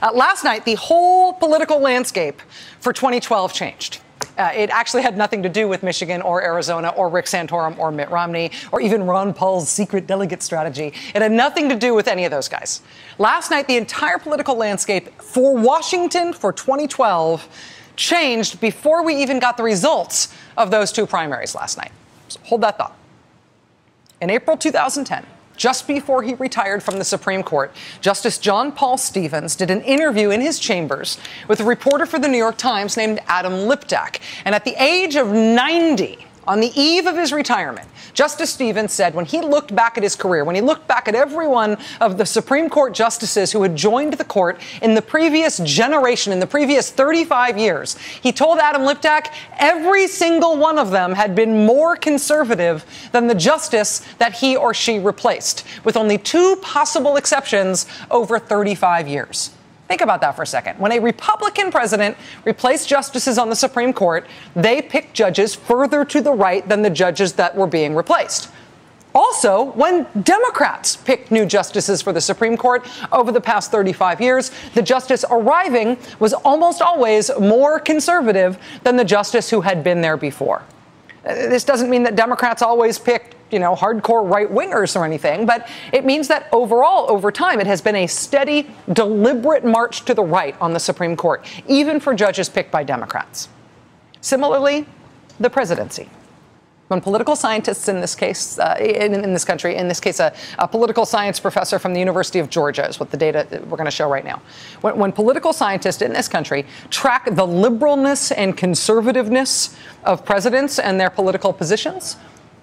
Last night, the whole political landscape for 2012 changed. It actually had nothing to do with Michigan or Arizona or Rick Santorum or Mitt Romney or even Ron Paul's secret delegate strategy. It had nothing to do with any of those guys. Last night, the entire political landscape for Washington for 2012 changed before we even got the results of those two primaries last night. So hold that thought. In April 2010, just before he retired from the Supreme Court, Justice John Paul Stevens did an interview in his chambers with a reporter for the New York Times named Adam Liptak. And at the age of 90, on the eve of his retirement, Justice Stevens said when he looked back at his career, when he looked back at every one of the Supreme Court justices who had joined the court in the previous generation, in the previous 35 years, he told Adam Liptak every single one of them had been more conservative than the justice that he or she replaced, with only two possible exceptions over 35 years. Think about that for a second. When a Republican president replaced justices on the Supreme Court, they picked judges further to the right than the judges that were being replaced. Also, when Democrats picked new justices for the Supreme Court over the past 35 years, the justice arriving was almost always more conservative than the justice who had been there before. This doesn't mean that Democrats always picked, hardcore right-wingers or anything, but it means that overall, over time, it has been a steady, deliberate march to the right on the Supreme Court, even for judges picked by Democrats. Similarly, the presidency. When political scientists in this case, in this country, in this case, a political science professor from the University of Georgia is what the data we're going to show right now. When political scientists in this country track the liberalness and conservativeness of presidents and their political positions,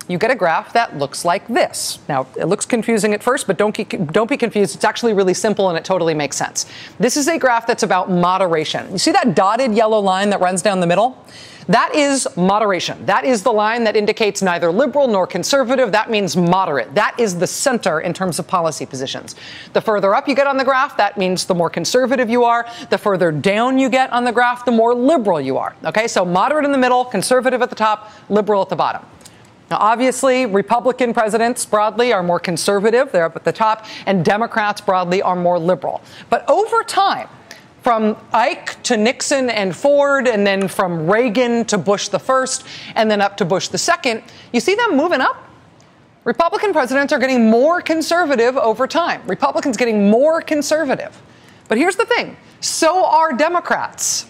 you get a graph that looks like this. Now, it looks confusing at first, but don't be confused. It's actually really simple and it totally makes sense. This is a graph that's about moderation. You see that dotted yellow line that runs down the middle? That is moderation. That is the line that indicates neither liberal nor conservative. That means moderate. That is the center in terms of policy positions. The further up you get on the graph, that means the more conservative you are. The further down you get on the graph, the more liberal you are. Okay, so moderate in the middle, conservative at the top, liberal at the bottom. Now, obviously, Republican presidents broadly are more conservative. They're up at the top, and Democrats broadly are more liberal. But over time, from Ike to Nixon and Ford, and then from Reagan to Bush the first, and then up to Bush the second, you see them moving up? Republican presidents are getting more conservative over time. Republicans getting more conservative. But here's the thing. So are Democrats.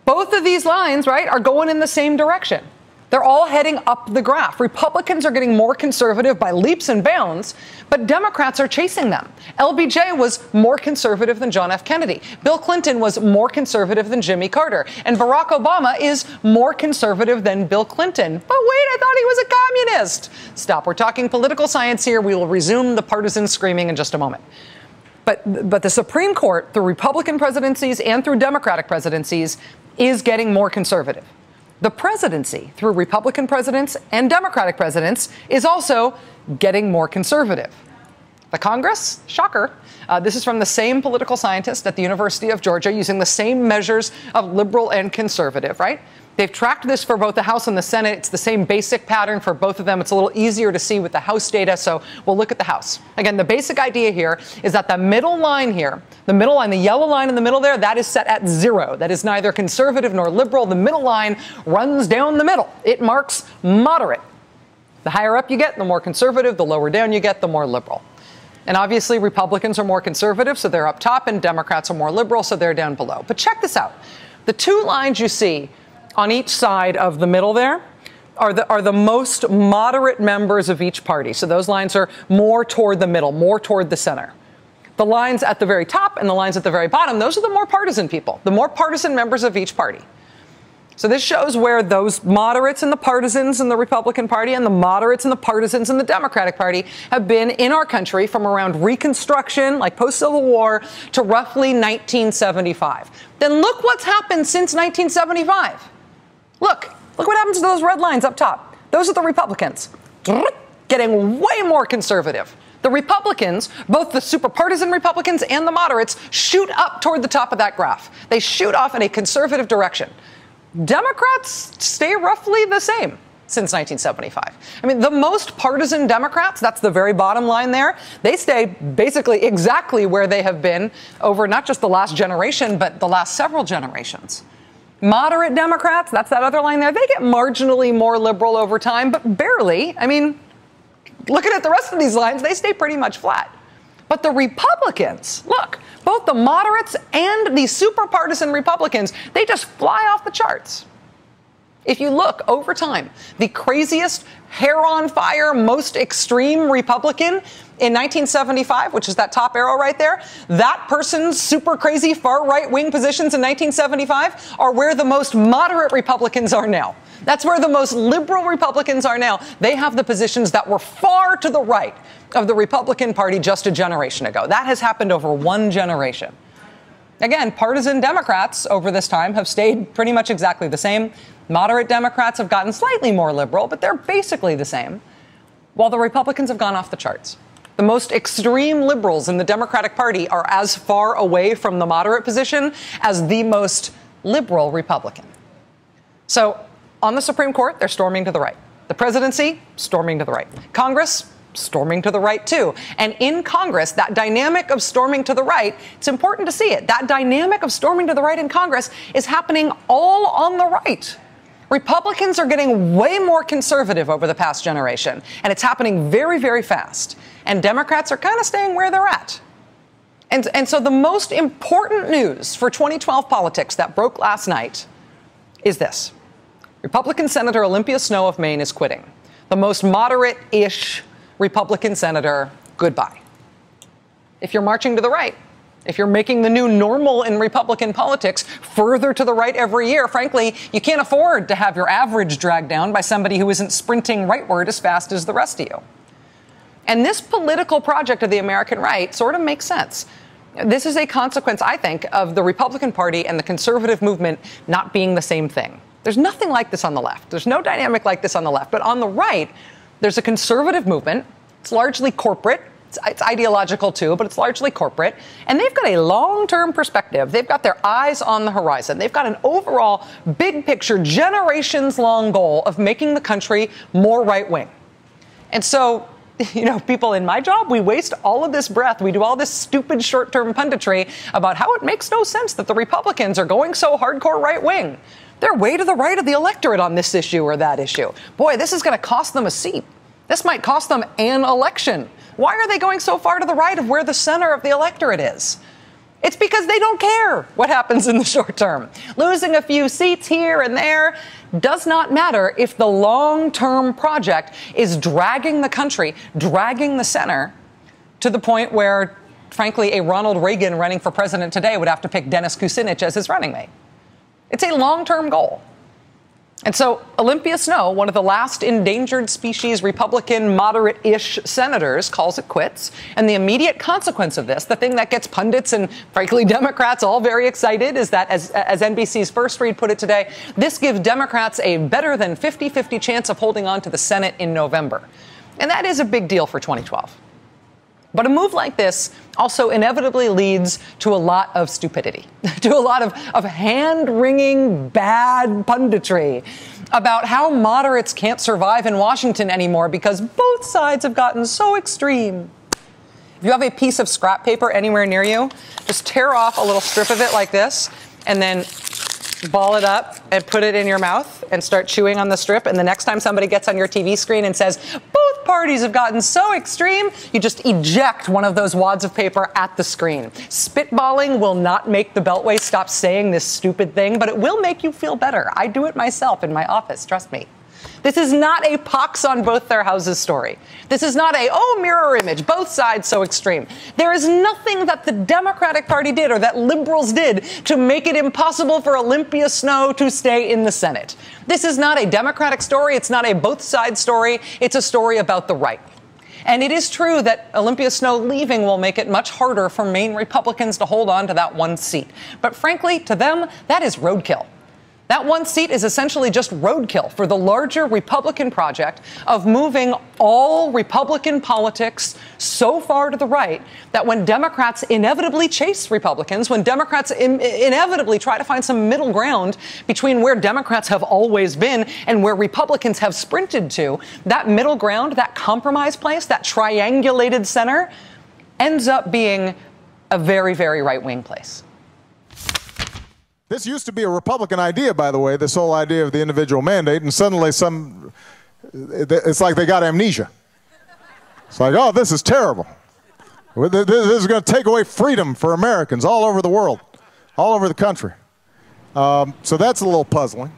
Both of these lines, right, are going in the same direction. They're all heading up the graph. Republicans are getting more conservative by leaps and bounds, but Democrats are chasing them. LBJ was more conservative than John F. Kennedy. Bill Clinton was more conservative than Jimmy Carter. And Barack Obama is more conservative than Bill Clinton. But wait, I thought he was a communist. Stop. We're talking political science here. We will resume the partisan screaming in just a moment. But the Supreme Court, through Republican presidencies and through Democratic presidencies, is getting more conservative. The presidency, through Republican presidents and Democratic presidents, is also getting more conservative. The Congress, shocker, this is from the same political scientist at the University of Georgia using the same measures of liberal and conservative, right? They've tracked this for both the House and the Senate. It's the same basic pattern for both of them. It's a little easier to see with the House data, so we'll look at the House. Again, the basic idea here is that the middle line here, the middle line, the yellow line in the middle there, that is set at 0. That is neither conservative nor liberal. The middle line runs down the middle. It marks moderate. The higher up you get, the more conservative. The lower down you get, the more liberal. And obviously, Republicans are more conservative, so they're up top, and Democrats are more liberal, so they're down below. But check this out. The two lines you see on each side of the middle there are the most moderate members of each party. So those lines are more toward the middle, more toward the center. The lines at the very top and the lines at the very bottom, those are the more partisan people, the more partisan members of each party. So this shows where those moderates and the partisans in the Republican Party and the moderates and the partisans in the Democratic Party have been in our country from around Reconstruction, like post-Civil War, to roughly 1975. Then look what's happened since 1975. Look what happens to those red lines up top. Those are the Republicans getting way more conservative. The Republicans, both the super partisan Republicans and the moderates, shoot up toward the top of that graph. They shoot off in a conservative direction. Democrats stay roughly the same. since 1975. I mean, the most partisan Democrats, that's the very bottom line there, they stay basically exactly where they have been over not just the last generation, but the last several generations. Moderate Democrats, that's that other line there, they get marginally more liberal over time, but barely. I mean, looking at the rest of these lines, they stay pretty much flat. But the Republicans, look, both the moderates and the super partisan Republicans, they just fly off the charts. If you look over time, the craziest, hair on fire, most extreme Republican in 1975, which is that top arrow right there, that person's super crazy far right wing positions in 1975 are where the most moderate Republicans are now. That's where the most liberal Republicans are now. They have the positions that were far to the right of the Republican Party just a generation ago. That has happened over one generation. Again, partisan Democrats over this time have stayed pretty much exactly the same. Moderate Democrats have gotten slightly more liberal, but they're basically the same, while the Republicans have gone off the charts. The most extreme liberals in the Democratic Party are as far away from the moderate position as the most liberal Republican. So on the Supreme Court, they're storming to the right. The presidency, storming to the right. Congress, storming to the right, too. And in Congress, that dynamic of storming to the right, it's important to see it. That dynamic of storming to the right in Congress is happening all on the right. Republicans are getting way more conservative over the past generation, and it's happening very, very fast. And Democrats are kind of staying where they're at. And so the most important news for 2012 politics that broke last night is this. Republican Senator Olympia Snowe of Maine is quitting. The most moderate-ish Republican senator, goodbye. If you're marching to the right, if you're making the new normal in Republican politics further to the right every year, frankly, you can't afford to have your average dragged down by somebody who isn't sprinting rightward as fast as the rest of you. And this political project of the American right sort of makes sense. This is a consequence, I think, of the Republican Party and the conservative movement not being the same thing. There's nothing like this on the left. There's no dynamic like this on the left. But on the right, there's a conservative movement. It's largely corporate. It's ideological, too, but it's largely corporate. And they've got a long-term perspective. They've got their eyes on the horizon. They've got an overall big picture, generations-long goal of making the country more right-wing. And so, you know, people in my job, we waste all of this breath. We do all this stupid short-term punditry about how it makes no sense that the Republicans are going so hardcore right-wing. They're way to the right of the electorate on this issue or that issue. Boy, this is going to cost them a seat. This might cost them an election. Why are they going so far to the right of where the center of the electorate is? It's because they don't care what happens in the short term. Losing a few seats here and there does not matter if the long-term project is dragging the country, dragging the center to the point where, frankly, a Ronald Reagan running for president today would have to pick Dennis Kucinich as his running mate. It's a long-term goal. And so Olympia Snowe, one of the last endangered species Republican moderate-ish senators, calls it quits. And the immediate consequence of this, the thing that gets pundits and, frankly, Democrats all very excited, is that, as NBC's First Read put it today, this gives Democrats a better than 50-50 chance of holding on to the Senate in November. And that is a big deal for 2012. But a move like this also inevitably leads to a lot of stupidity, to a lot of hand-wringing bad punditry about how moderates can't survive in Washington anymore because both sides have gotten so extreme. If you have a piece of scrap paper anywhere near you, just tear off a little strip of it like this and then ball it up and put it in your mouth and start chewing on the strip. And the next time somebody gets on your TV screen and says, both parties have gotten so extreme, you just eject one of those wads of paper at the screen. Spitballing will not make the Beltway stop saying this stupid thing, but it will make you feel better. I do it myself in my office, trust me. This is not a pox on both their houses story. This is not a, oh, mirror image, both sides so extreme. There is nothing that the Democratic Party did or that liberals did to make it impossible for Olympia Snowe to stay in the Senate. This is not a Democratic story. It's not a both sides story. It's a story about the right. And it is true that Olympia Snowe leaving will make it much harder for Maine Republicans to hold on to that one seat. But frankly, to them, that is roadkill. That one seat is essentially just roadkill for the larger Republican project of moving all Republican politics so far to the right that when Democrats inevitably chase Republicans, when Democrats inevitably try to find some middle ground between where Democrats have always been and where Republicans have sprinted to, that middle ground, that compromise place, that triangulated center ends up being a very, very right-wing place. This used to be a Republican idea, by the way, this whole idea of the individual mandate, and suddenly it's like they got amnesia. It's like, oh, this is terrible. This is going to take away freedom for Americans all over the world, all over the country. So that's a little puzzling.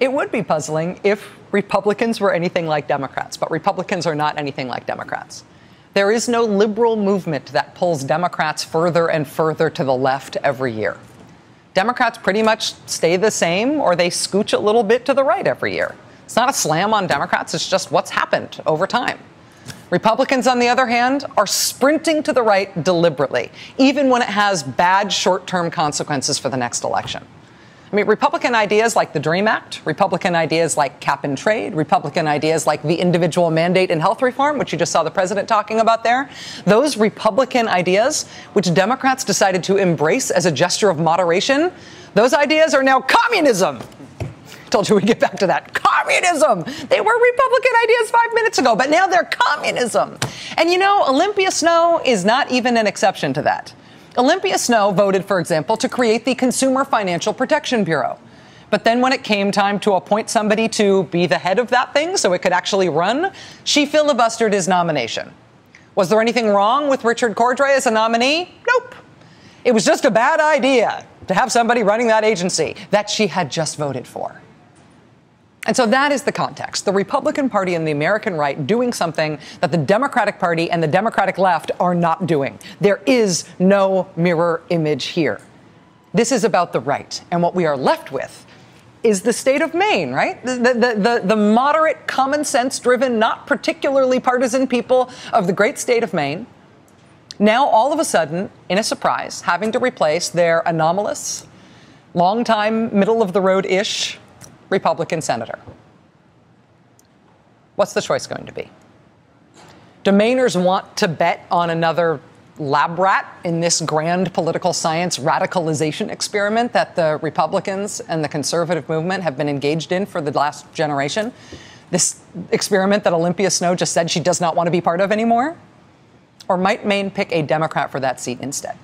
It would be puzzling if Republicans were anything like Democrats, but Republicans are not anything like Democrats. There is no liberal movement that pulls Democrats further and further to the left every year. Democrats pretty much stay the same, or they scooch a little bit to the right every year. It's not a slam on Democrats. It's just what's happened over time. Republicans, on the other hand, are sprinting to the right deliberately, even when it has bad short-term consequences for the next election. I mean, Republican ideas like the DREAM Act, Republican ideas like cap and trade, Republican ideas like the individual mandate in health reform, which you just saw the president talking about there, those Republican ideas, which Democrats decided to embrace as a gesture of moderation, those ideas are now communism. Told you we'd get back to that. Communism. They were Republican ideas 5 minutes ago, but now they're communism. And you know, Olympia Snowe is not even an exception to that. Olympia Snowe voted, for example, to create the Consumer Financial Protection Bureau. But then when it came time to appoint somebody to be the head of that thing so it could actually run, she filibustered his nomination. Was there anything wrong with Richard Cordray as a nominee? Nope. It was just a bad idea to have somebody running that agency that she had just voted for. And so that is the context. The Republican Party and the American right doing something that the Democratic Party and the Democratic left are not doing. There is no mirror image here. This is about the right. And what we are left with is the state of Maine, right? The moderate, common sense driven, not particularly partisan people of the great state of Maine, now all of a sudden, in a surprise, having to replace their anomalous, long-time, middle-of-the-road-ish Republican senator. What's the choice going to be? Do Mainers want to bet on another lab rat in this grand political science radicalization experiment that the Republicans and the conservative movement have been engaged in for the last generation? This experiment that Olympia Snowe just said she does not want to be part of anymore? Or might Maine pick a Democrat for that seat instead?